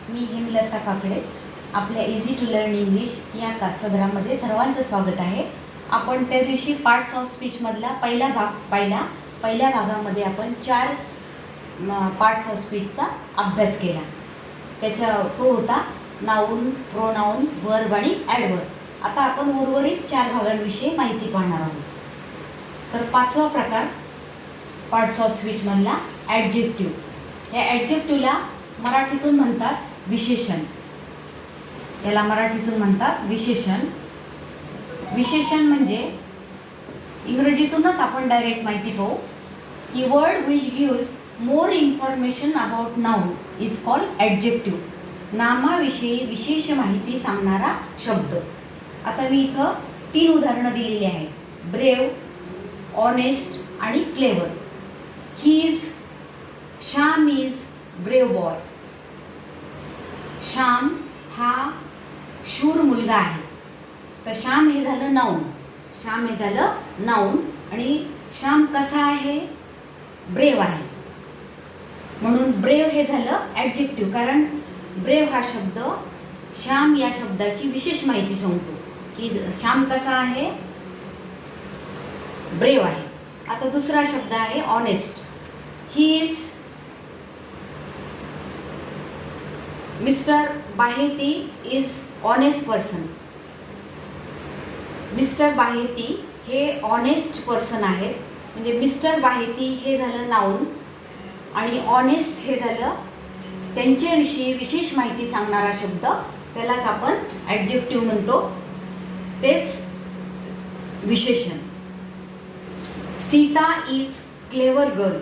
मी हेमलता काकडे. आपल्या easy to learn English या सदरामध्ये सर्वांचं स्वागत आहे. आपण त्या दिवशी पार्ट्स ऑफ स्पीचमधला पहिला भाग पाहिला. पहिल्या भागामध्ये आपण 4 पार्ट्स ऑफ स्पीचचा अभ्यास केला. तो होता नाऊन, प्रोनाऊन, वर्ब आणि ॲडवर्ब. आता आपण उर्वरित 4 भागांविषयी माहिती पाहणार आहोत. तर 5वा प्रकार पार्ट्स ऑफ स्पीचमधला ॲडजेक्टिव्ह. या ॲडजेक्टिव्हला मराठीतून म्हणतात विशेषण. याला मराठीतून म्हणतात विशेषण. विशेषण म्हणजे इंग्रजीतूनच आपण डायरेक्ट माहिती पाहू की word which gives more information about noun is called adjective. नामाविषयी विशेष माहिती सांगणारा शब्द. आता मी इथं 3 उदाहरणं दिलेली आहेत. ब्रेव, ऑनेस्ट आणि clever. Shyam is brave boy. Shyam हा शूर मुलगा आहे. तर श्याम हे झालं नाऊन. आणि श्याम कसा आहे? ब्रेव आहे. म्हणून ब्रेव हे झालं ॲडजेक्टिव्ह. कारण ब्रेव हा शब्द श्याम या शब्दाची विशेष माहिती सांगतो की श्याम कसा आहे? ब्रेव आहे. आता दुसरा शब्द आहे honest. Mister Baheti is honest person. Mister Baheti हे ऑनेस्ट पर्सन आहेत. म्हणजे मिस्टर बाहेती हे झालं नाऊन आणि ऑनेस्ट हे झालं त्यांच्याविषयी विशेष माहिती सांगणारा शब्द. त्यालाच आपण ॲडजेक्टिव्ह म्हणतो, तेच विशेषण. Sita is clever girl.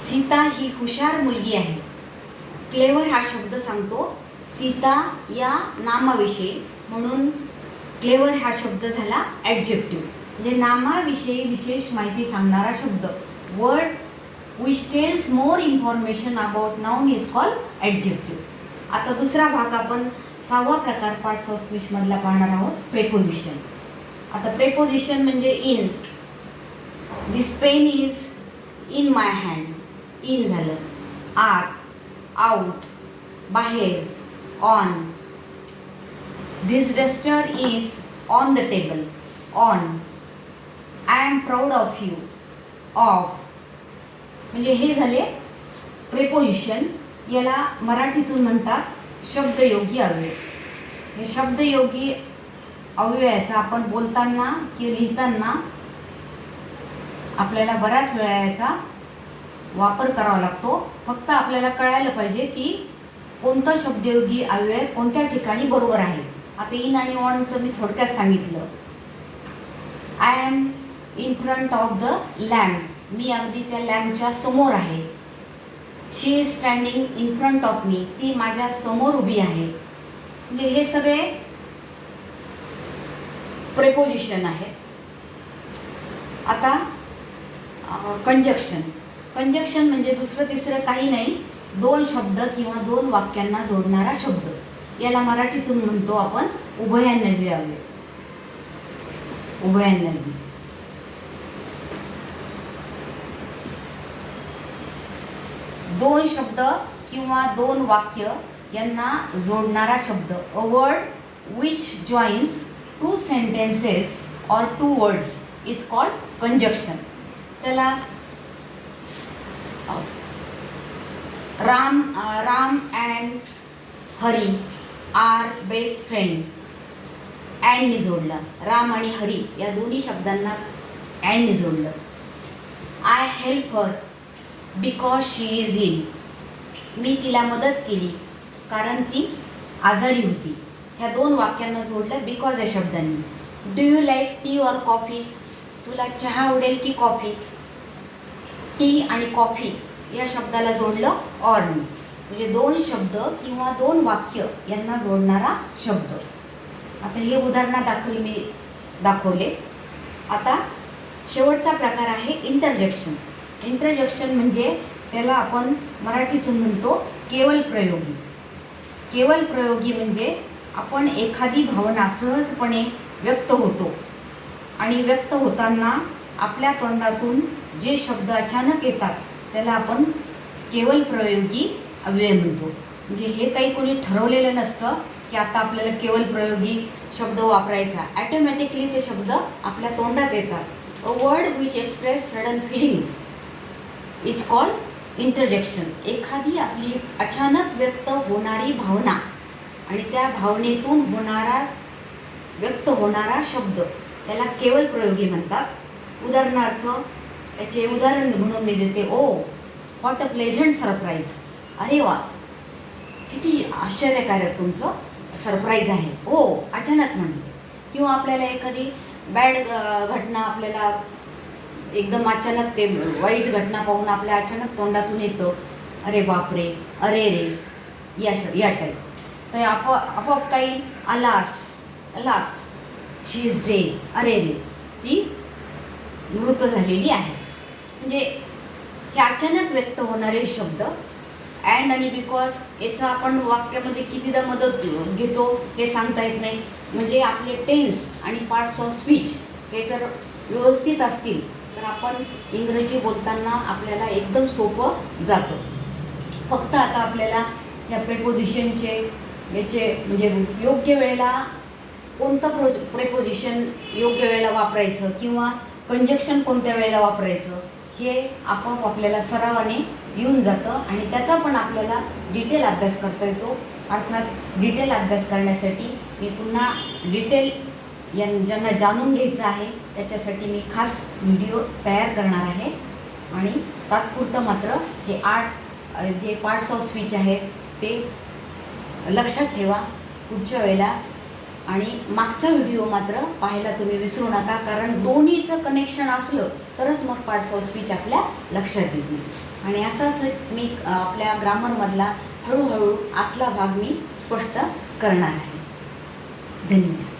Sita ही हुशार मुलगी आहे. क्लेवर हा शब्द सांगतो सीता या नामाविषयी. म्हणून क्लेवर हा शब्द झाला ॲडजेक्टिव्ह. म्हणजे नामाविषयी विशेष माहिती सांगणारा शब्द. Word which tells more information about noun is called adjective. आता दुसरा भाग आपण 6वा प्रकार पार्ट्स ऑफ स्पीचमधला पाहणार आहोत, प्रेपोजिशन. आता प्रेपोजिशन म्हणजे in. This pen is in my hand. In झालं. आर, आउट, बाहेर, on. This duster is on the table. On. I am proud of you. Of. म्हणजे हे झाले प्रेपोजिशन. याला मराठीतून म्हणतात शब्दयोगी अव्यय. हे शब्दयोगी अव्ययाचा आपण बोलताना किंवा लिहिताना आपल्याला बऱ्याच वेळा याचा वापर करावा लागतो. फक्त आपल्याला कळायला पाहिजे की कोणतं शब्दयोगी अव्यय कोणत्या ठिकाणी बरोबर आहे. आता इन आणि ऑनचं मी थोडक्यात सांगितलं. I am in front of the lamp. मी अगदी त्या लॅम्पच्या समोर आहे. She is standing in front of me. ती माझ्या समोर उभी आहे. म्हणजे हे सगळे प्रेपोजिशन आहेत. आता कंजक्शन. कंजक्शन म्हणजे दुसरं तिसरं काही नाही, 2 शब्द किंवा 2 वाक्यांना जोडणारा शब्द. याला मराठीतून म्हणतो आपण उभयान्वयी अव्यय. उभयान्वयी. दोन शब्द किंवा 2 वाक्य यांना जोडणारा शब्द. A word which joins 2 sentences और 2 वर्ड्स इज कॉल्ड कंजक्शन. त्याला Ram and Hari are best friend. अँडनी जोडलं. राम आणि हरी या दोन्ही शब्दांना अँडनी जोडलं. I help her because she is ill. मी तिला मदत केली कारण ती आजारी होती. ह्या 2 वाक्यांना जोडलं बिकॉज या शब्दांनी. डू यू लाईक टी और कॉफी. तुला चहा आवडेल की कॉफी. टी आणि कॉफी या शब्दाला जोडलं ऑरनी. म्हणजे 2 शब्द किंवा 2 वाक्य यांना जोडणारा शब्द. आता हे उदाहरणादाखल मी दाखवले. आता शेवटचा प्रकार आहे इंटरजेक्शन. इंटरजेक्शन म्हणजे त्याला आपण मराठीतून म्हणतो केवल प्रयोगी. केवल प्रयोगी म्हणजे आपण एखादी भावना सहजपणे व्यक्त होतो आणि व्यक्त होताना आपल्या तोंडातून जे शब्द अचानक येतात त्याला आपण केवल प्रयोगी अव्यय म्हणतो. म्हणजे हे काही कोणी ठरवलेलं नसतं की आता आपल्याला केवळ प्रयोगी शब्द वापरायचा. ॲटोमॅटिकली ते शब्द आपल्या तोंडात येतात. A word which express sudden feelings is called interjection. एखादी आपली अचानक व्यक्त होणारी भावना आणि त्या भावनेतून व्यक्त होणारा शब्द त्याला केवळ प्रयोगी म्हणतात. उदाहरणार्थ याचे उदाहरण म्हणून मी देते. ओ व्हॉट अ प्लेझंट सरप्राईज. अरे वा, किती आश्चर्यकारक तुमचं सरप्राईज आहे. हो, अचानक म्हणलं. किंवा आपल्याला एखादी बॅड घटना आपल्याला एकदम अचानक ते वाईट घटना पाहून आपल्या अचानक तोंडातून येतं, अरे बापरे, अरे रे, या टाईप. तर आपोआप काही अलास शी इज डेड. अरे रे, ती मृत झालेली आहे. म्हणजे हे अचानक व्यक्त होणारे शब्द. अँड आणि बिकॉज याचा आपण वाक्यामध्ये कितीदा मदत घेतो हे सांगता येत नाही. म्हणजे आपले टेन्स आणि पार्ट्स ऑफ स्पीच हे जर व्यवस्थित असतील तर आपण इंग्रजी बोलताना आपल्याला एकदम सोपं जातं. फक्त आता आपल्याला ह्या प्रेपोजिशनचे याचे म्हणजे योग्य वेळेला कोणतं प्रेपोजिशन योग्य वेळेला वापरायचं किंवा कंजक्शन कोणत्या वेळेला वापरायचं हे आपोआप आपल्याला सरावाने येऊन जातं आणि त्याचा पण आपल्याला डिटेल अभ्यास करता येतो. अर्थात डिटेल अभ्यास करण्यासाठी मी पुन्हा डिटेल ज्यांना जाणून घ्यायचं आहे त्याच्यासाठी मी खास व्हिडिओ तयार करणार आहे. आणि तात्पुरतं मात्र हे 8 जे पार्ट्स ऑफ स्पीच आहेत ते लक्षात ठेवा पुढच्या वेळेला. आणि मागचा व्हिडिओ मात्र पाहायला तुम्ही विसरू नका, कारण दोन्हीचं कनेक्शन असलं तरच मग पार्ट्स ऑफ स्पीच आपल्या लक्षात येतील. आणि असाच मी आपल्या ग्रामरमधला हळूहळू आतला भाग मी स्पष्ट करणार आहे. धन्यवाद.